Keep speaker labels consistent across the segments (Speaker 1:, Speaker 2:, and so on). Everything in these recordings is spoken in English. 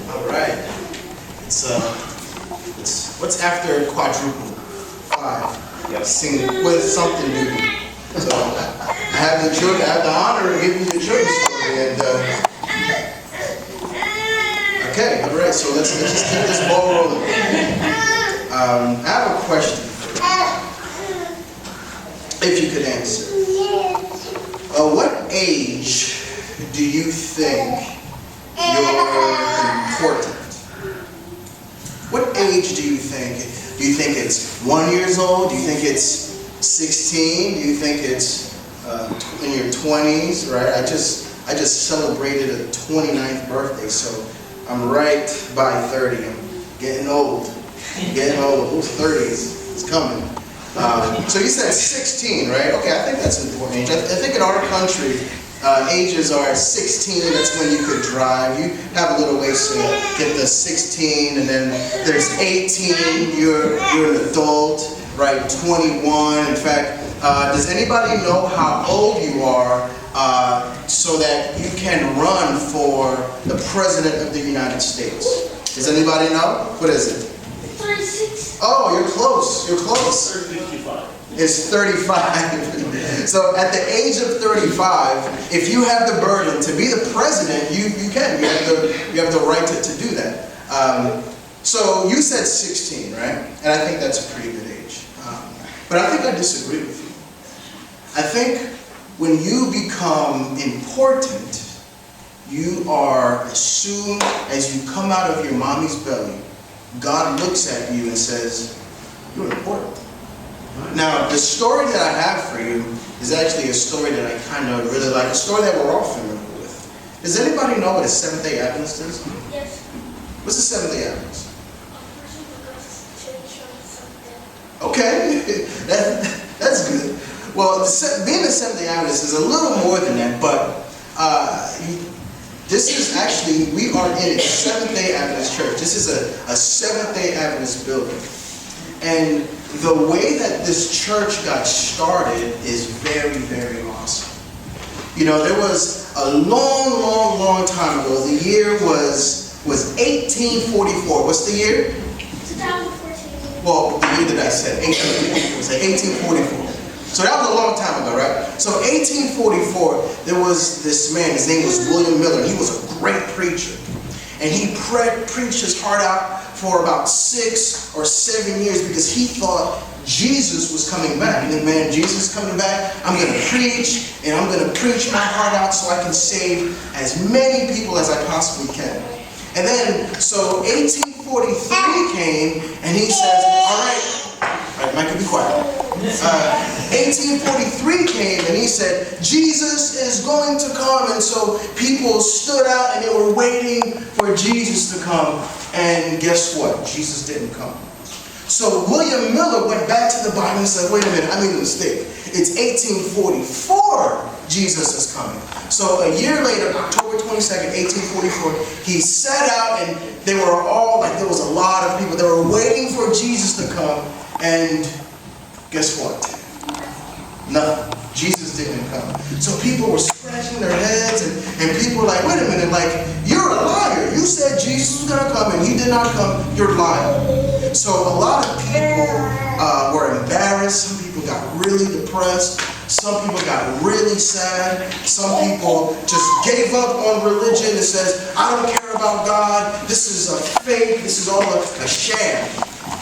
Speaker 1: All right. It's what's after quadruple? 5.
Speaker 2: Yep.
Speaker 1: Sing with something new. So I have the honor of giving you the children's story. And okay, all right. So let's just keep this ball rolling. I have a question for you, if you could answer. What age do you think you're important? What age do you think? Do you think it's 1 year old? Do you think it's 16? Do you think it's in your 20s? Right? I just celebrated a 29th birthday, so I'm right by 30. I'm getting old. Who's 30 is coming. So you said 16, right? Okay, I think that's an important age. I think in our country, ages are 16, that's when you could drive. You have a little ways to get the 16, and then there's 18, you're an adult, right? 21. In fact, does anybody know how old you are so that you can run for the President of the United States? Does anybody know? What is it?
Speaker 3: 36.
Speaker 1: Oh, you're close. You're close.
Speaker 2: 55.
Speaker 1: It's 35. So at the age of 35, if you have the burden to be the president, you can. You have the right to do that. So you said 16, right? And I think that's a pretty good age. But I think I disagree with you. I think when you become important, you are, as soon as you come out of your mommy's belly, God looks at you and says, you're important. Now, the story that I have for you is actually a story that I kind of really like, a story that we're all familiar with. Does anybody know what a Seventh-day Adventist is?
Speaker 3: Yes.
Speaker 1: What's a Seventh-day Adventist?
Speaker 3: A person who goes to church on Sunday.
Speaker 1: Okay, that's good. Well, being a Seventh-day Adventist is a little more than that, but this is actually, we are in a Seventh-day Adventist church. This is a Seventh-day Adventist building. And the way that this church got started is very, very awesome. You know, there was a long time ago. The year was 1844. What's the year?
Speaker 3: 2014.
Speaker 1: Well, the year that I said, 1844. So 1844. So that was a long time ago, right? So 1844, there was this man. His name was William Miller. He was a great preacher. And he preached his heart out for about 6 or 7 years because he thought Jesus was coming back. And then, man, Jesus is coming back. I'm going to preach, and I'm going to preach my heart out so I can save as many people as I possibly can. And then, so 1843 came, and he says, all right, Mike, be quiet. 1843 came, and he said, Jesus is going to come. And so people stood out, and they were waiting for Jesus to come. And guess what? Jesus didn't come. So William Miller went back to the Bible and said, wait a minute, I made a mistake. It's 1844 Jesus is coming. So a year later, October 22nd, 1844, he set out, and they were all, like, there was a lot of people. They were waiting for Jesus to come. And guess what? Nothing. Jesus didn't come. So people were scratching their heads, and people were like, wait a minute, like, you're a liar. You said Jesus was going to come, and he did not come. You're lying. So a lot of people were embarrassed. Some people got really depressed. Some people got really sad. Some people just gave up on religion and says, I don't care about God. This is a fake. This is all a sham.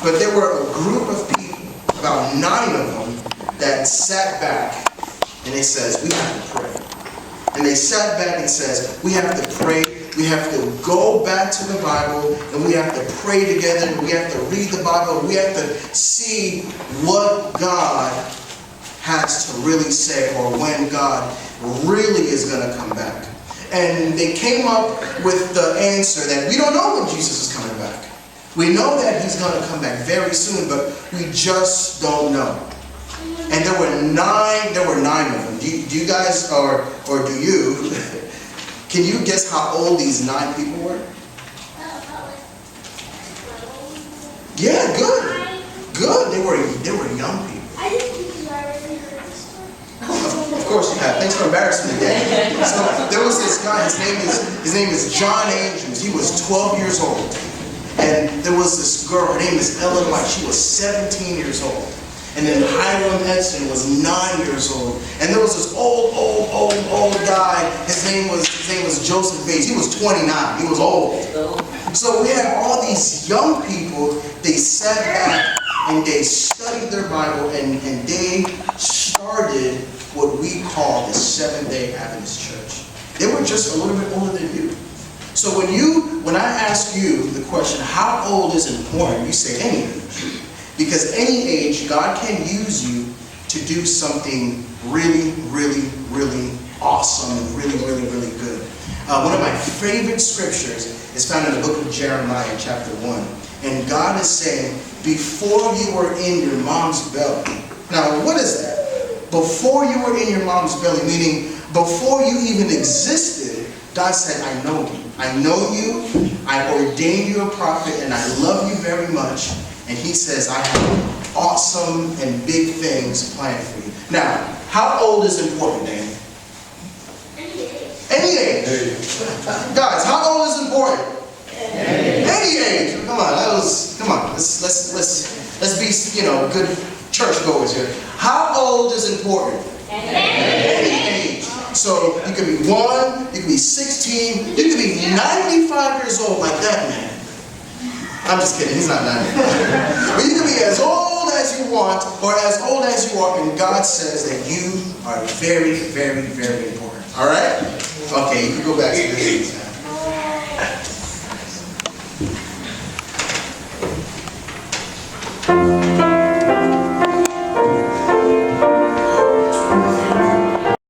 Speaker 1: But there were a group of people, about 9 of them, that sat back and they says, we have to pray. And they sat back and says, we have to pray. We have to go back to the Bible, and we have to pray together, and we have to read the Bible, and we have to see what God has to really say, or when God really is going to come back. And they came up with the answer that we don't know when Jesus is coming back. We know that he's going to come back very soon, but we just don't know. And there were 9 of them. Do you guys, or do you, can you guess how old these 9 people were? Yeah, good. Good. They were young people.
Speaker 3: I didn't think I already heard the story.
Speaker 1: Of course you have. Thanks for embarrassing me, Dad. So there was this guy, his name is John Andrews. He was 12 years old. And there was this girl, her name is Ellen White. She was 17 years old. And then Hiram Edson was 9 years old. And there was this old guy. His name was Joseph Bates. He was 29. He was old. So we had all these young people. They sat back and they studied their Bible, and they started what we call the Seventh-day Adventist Church. They were just a little bit older than you. So when I ask you the question, how old is important, you say any age. Because any age, God can use you to do something really, really, really awesome and really, really, really good. One of my favorite scriptures is found in the book of Jeremiah, chapter 1. And God is saying, before you were in your mom's belly. Now, what is that? Before you were in your mom's belly, meaning before you even existed, God said, I know you. I know you. I ordained you a prophet, and I love you very much. And he says, I have awesome and big things planned for you. Now, how old is important, Danny? Any age. Guys, how old is important? Any age. Come on. Let's be, good churchgoers here. How old is important? Any age. So you could be 1, you could be 16, you could be 95 years old like that man. I'm just kidding, he's not 95. But you can be as old as you want or as old as you are, and God says that you are very, very, very important. Alright? Okay, you can go back to this.